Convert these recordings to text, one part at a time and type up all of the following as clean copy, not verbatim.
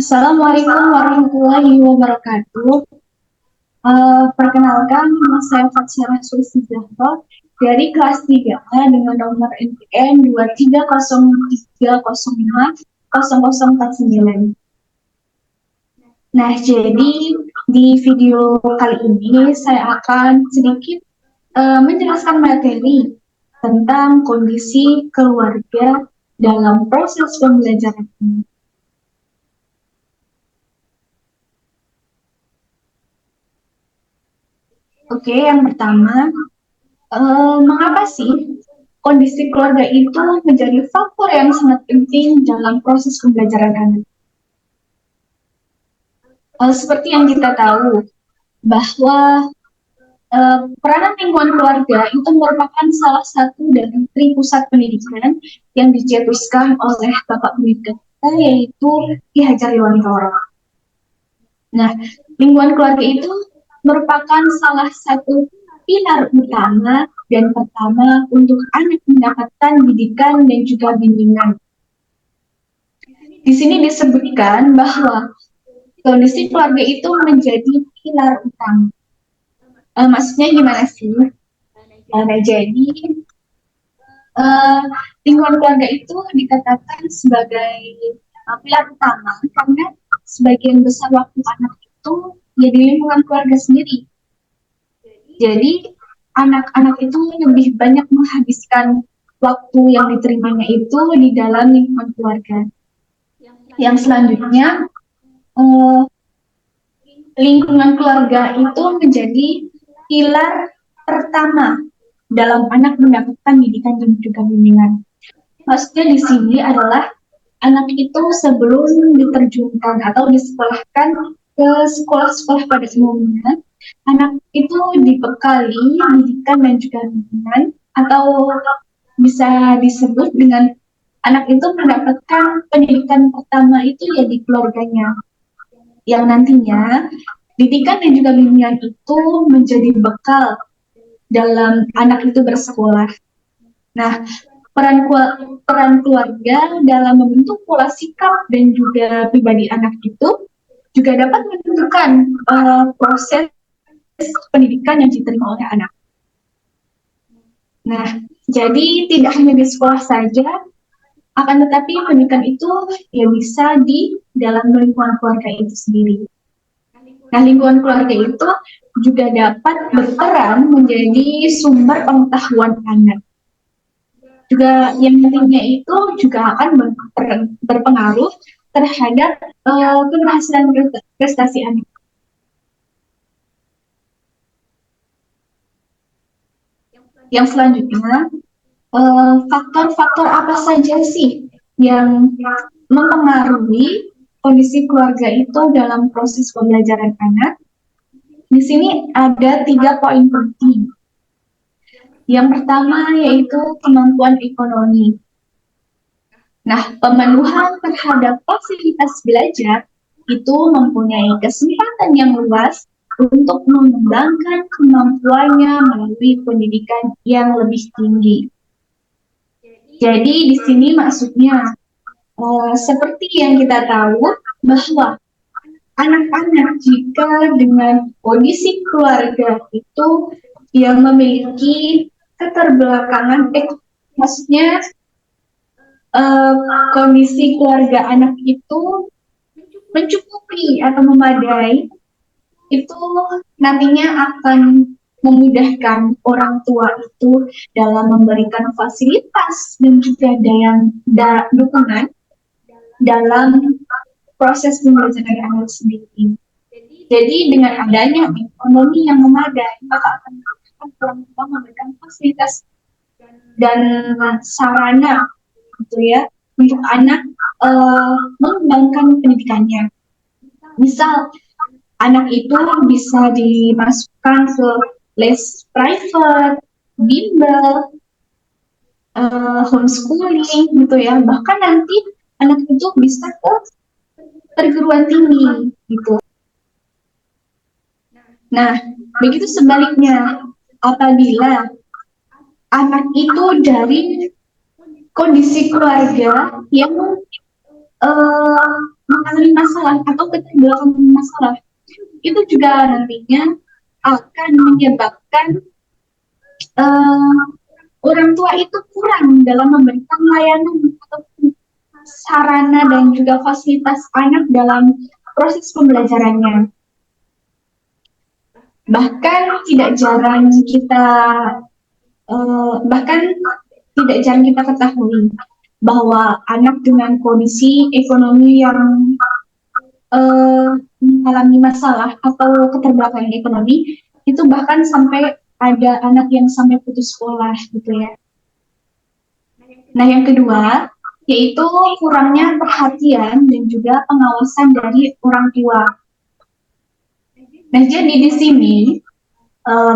Assalamualaikum warahmatullahi wabarakatuh. Perkenalkan, nama saya Fatsarah Sulistijanto dari kelas 3A dengan nomor NPM 23030500049. Nah, jadi di video kali ini saya akan sedikit menjelaskan materi tentang kondisi keluarga dalam proses pembelajaran ini. Oke, yang pertama, mengapa sih kondisi keluarga itu menjadi faktor yang sangat penting dalam proses pembelajaran anak? Seperti yang kita tahu, bahwa peranan lingkungan keluarga itu merupakan salah satu dari pusat pendidikan yang dicetuskan oleh Bapak Pendidikan kita, yaitu Ki Hajar Dewantara. Nah, lingkungan keluarga itu merupakan salah satu pilar utama dan pertama untuk anak mendapatkan didikan dan juga bimbingan. Di sini disebutkan bahwa kondisi keluarga itu menjadi pilar utama. Maksudnya gimana sih? Jadi lingkungan keluarga itu dikatakan sebagai pilar utama karena sebagian besar waktu anak itu ya di lingkungan keluarga sendiri. Jadi anak-anak itu lebih banyak menghabiskan waktu yang diterimanya itu di dalam lingkungan keluarga. Yang selanjutnya, eh, lingkungan keluarga itu menjadi pilar pertama dalam anak mendapatkan pendidikan dan juga bimbingan. Maksudnya di sini adalah anak itu sebelum diterjunkan atau disekolahkan ke sekolah-sekolah pada umumnya, anak itu dibekali pendidikan dan juga bimbingan, atau bisa disebut dengan anak itu mendapatkan pendidikan pertama itu ya di keluarganya, yang nantinya didikan dan juga bimbingan itu menjadi bekal dalam anak itu bersekolah. Nah, peran keluarga dalam membentuk pola sikap dan juga pribadi anak itu juga dapat menentukan proses pendidikan yang diterima oleh anak. Nah, jadi tidak hanya di sekolah saja, akan tetapi pendidikan itu ya bisa di dalam lingkungan keluarga itu sendiri. Nah, lingkungan keluarga itu juga dapat berperan menjadi sumber pengetahuan anak. Juga yang nantinya itu juga akan berpengaruh terhadap keberhasilan prestasi anak. Yang selanjutnya, faktor-faktor apa saja sih yang mempengaruhi kondisi keluarga itu dalam proses pembelajaran anak? Di sini ada 3 poin penting. Yang pertama yaitu kemampuan ekonomi. Nah, pemenuhan terhadap fasilitas belajar itu mempunyai kesempatan yang luas untuk mengembangkan kemampuannya melalui pendidikan yang lebih tinggi. Jadi di sini maksudnya seperti yang kita tahu bahwa anak-anak jika dengan kondisi keluarga itu yang memiliki keterbelakangan, maksudnya kondisi keluarga anak itu mencukupi atau memadai, itu nantinya akan memudahkan orang tua itu dalam memberikan fasilitas dan juga dukungan dalam proses pembelajaran anak sendiri. Jadi dengan adanya ekonomi yang memadai, maka akan memudahkan orang tua memberikan fasilitas dan sarana gitu ya untuk anak mengembangkan pendidikannya. Misal anak itu bisa dimasukkan ke les private, bimbel, homeschooling gitu ya. Bahkan nanti anak itu bisa ke perguruan tinggi gitu. Nah, begitu sebaliknya, apabila anak itu dari kondisi keluarga yang mengalami mengalami masalah atau keterbelakangan masalah, itu juga nantinya akan menyebabkan uh, orang tua itu kurang dalam memberikan layanan atau sarana dan juga fasilitas anak dalam proses pembelajarannya. Bahkan tidak jarang kita bahkan tidak jarang kita ketahui bahwa anak dengan kondisi ekonomi yang mengalami masalah atau keterbelakangan ekonomi itu bahkan sampai ada anak yang sampai putus sekolah gitu ya. Nah, yang kedua yaitu kurangnya perhatian dan juga pengawasan dari orang tua. Nah, jadi di sini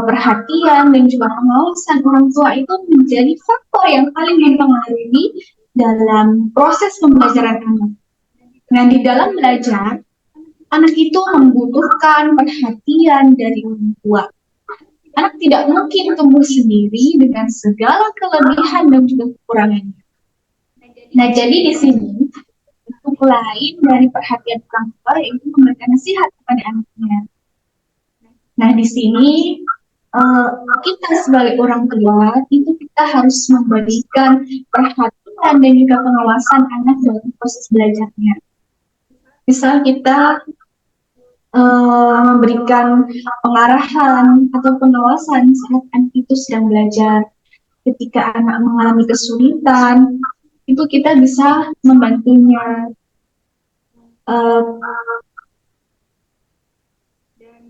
perhatian dan juga pengawasan orang tua itu menjadi faktor yang paling mempengaruhi dalam proses pembelajaran anak. Nah, di dalam belajar, anak itu membutuhkan perhatian dari orang tua. Anak tidak mungkin tumbuh sendiri dengan segala kelebihan dan juga kekurangannya. Nah, jadi di sini bentuk lain dari perhatian orang tua yaitu memberikan nasihat kepada anaknya. Nah, di sini kita sebagai orang tua itu kita harus memberikan perhatian dan juga pengawasan anak dalam proses belajarnya. Misal kita memberikan pengarahan atau pengawasan saat anak itu sedang belajar. Ketika anak mengalami kesulitan, itu kita bisa membantunya.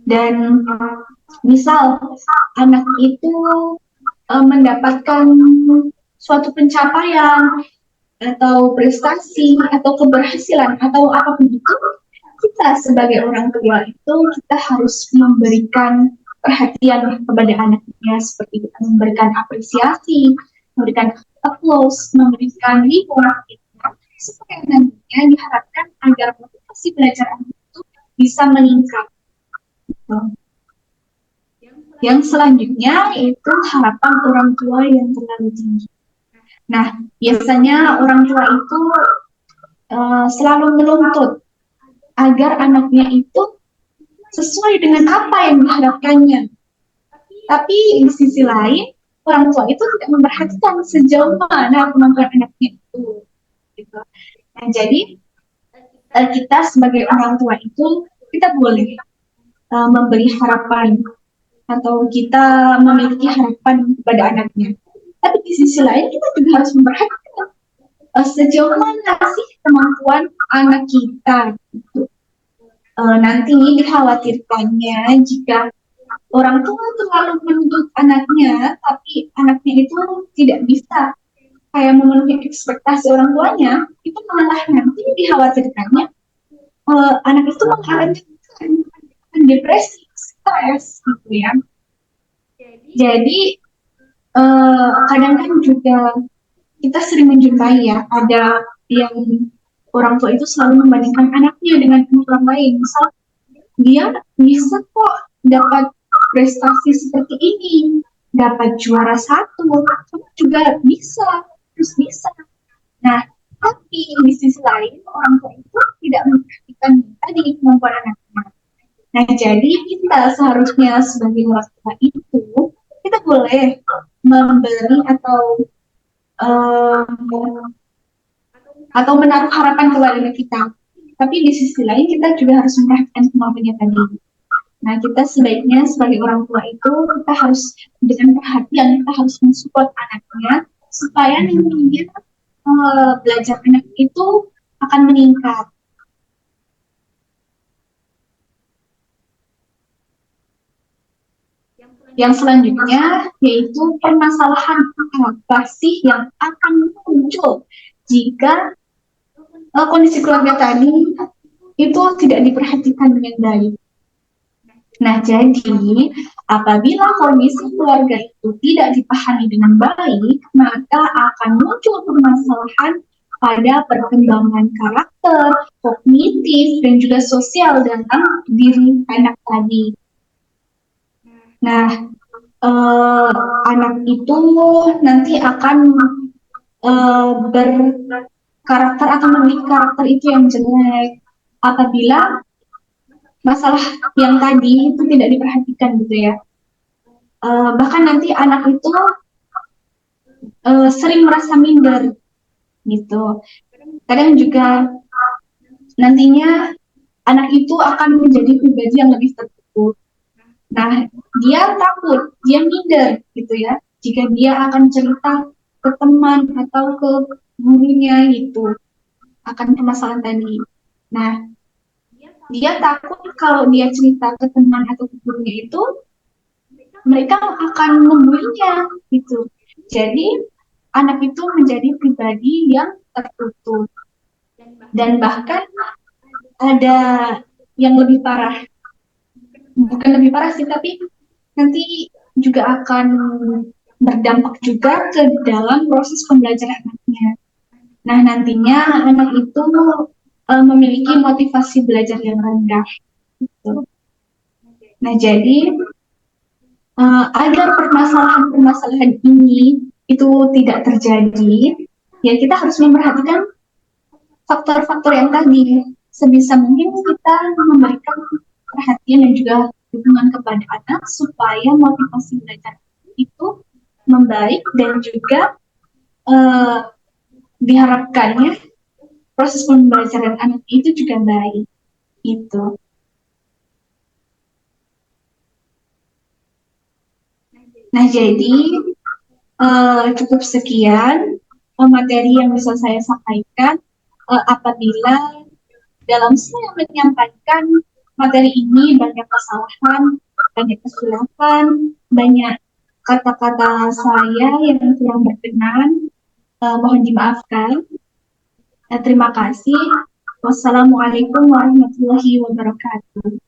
Dan misal anak itu mendapatkan suatu pencapaian atau prestasi atau keberhasilan atau apapun itu, kita sebagai orang tua itu kita harus memberikan perhatian kepada anaknya, seperti kita memberikan apresiasi, memberikan applause, memberikan reward supaya nantinya diharapkan agar motivasi belajar anak itu bisa meningkat. Yang selanjutnya itu harapan orang tua yang terlalu tinggi. Nah, biasanya orang tua itu selalu menuntut agar anaknya itu sesuai dengan apa yang diharapkannya. Tapi di sisi lain, orang tua itu tidak memperhatikan sejauh mana kemampuan anaknya itu. Gitu. Nah, jadi kita sebagai orang tua itu kita boleh memberi harapan atau kita memiliki harapan kepada anaknya. Tapi di sisi lain kita juga harus memperhatikan sejauh mana sih kemampuan anak kita. Gitu. Nanti dikhawatirkannya jika orang tua terlalu menuntut anaknya, tapi anaknya itu tidak bisa kayak memenuhi ekspektasi orang tuanya, itu malah nanti dikhawatirkannya anak itu mengalami depresi, stres, gitu ya. Jadi kadang kan juga kita sering menjumpai ya, ada yang orang tua itu selalu membandingkan anaknya dengan orang lain. Misal dia bisa kok dapat prestasi seperti ini, dapat juara 1, kamu juga bisa, terus bisa. Nah, tapi di sisi lain orang tua itu tidak memperhatikan tadi kemampuan anaknya. Nah, jadi kita seharusnya sebagai orang tua itu kita boleh memberi atau menaruh harapan kepada anak kita. Tapi di sisi lain kita juga harus memperhatikan kemampuannya tadi. Nah, kita sebaiknya sebagai orang tua itu kita harus dengan perhatian, kita harus mensupport anaknya supaya nantinya belajar anak itu akan meningkat. Yang selanjutnya yaitu permasalahan apa sih yang akan muncul jika kondisi keluarga tadi itu tidak diperhatikan dengan baik. Nah, jadi apabila kondisi keluarga itu tidak dipahami dengan baik, maka akan muncul permasalahan pada perkembangan karakter, kognitif, dan juga sosial dalam diri anak tadi. Nah, anak itu nanti akan berkarakter atau memiliki karakter itu yang jelek, apabila masalah yang tadi itu tidak diperhatikan gitu ya. Bahkan nanti anak itu sering merasa minder gitu. Kadang juga nantinya anak itu akan menjadi pribadi yang lebih tertutup. Nah, dia takut, dia minder gitu ya. Jika dia akan cerita ke teman atau ke gurunya gitu akan permasalahan tadi. Nah, dia takut kalau dia cerita ke teman atau ke gurunya itu mereka akan membulinya gitu. Jadi anak itu menjadi pribadi yang tertutup dan bahkan ada yang lebih parah, bukan lebih parah sih, tapi nanti juga akan berdampak juga ke dalam proses pembelajaran anaknya. Nah, nantinya anak itu memiliki motivasi belajar yang rendah. Gitu. Nah, jadi agar permasalahan-permasalahan ini itu tidak terjadi, ya kita harus memperhatikan faktor-faktor yang tadi. Sebisa mungkin kita memberikan perhatian dan juga dukungan kepada anak supaya motivasi belajar itu membaik dan juga eh, diharapkannya proses pembelajaran anak itu juga baik. Itu. Nah, jadi cukup sekian materi yang bisa saya sampaikan. Apabila dalam saya menyampaikan materi ini banyak kesalahan, banyak kesilapan, banyak kata-kata saya yang kurang berkenan, mohon dimaafkan. Terima kasih. Wassalamualaikum warahmatullahi wabarakatuh.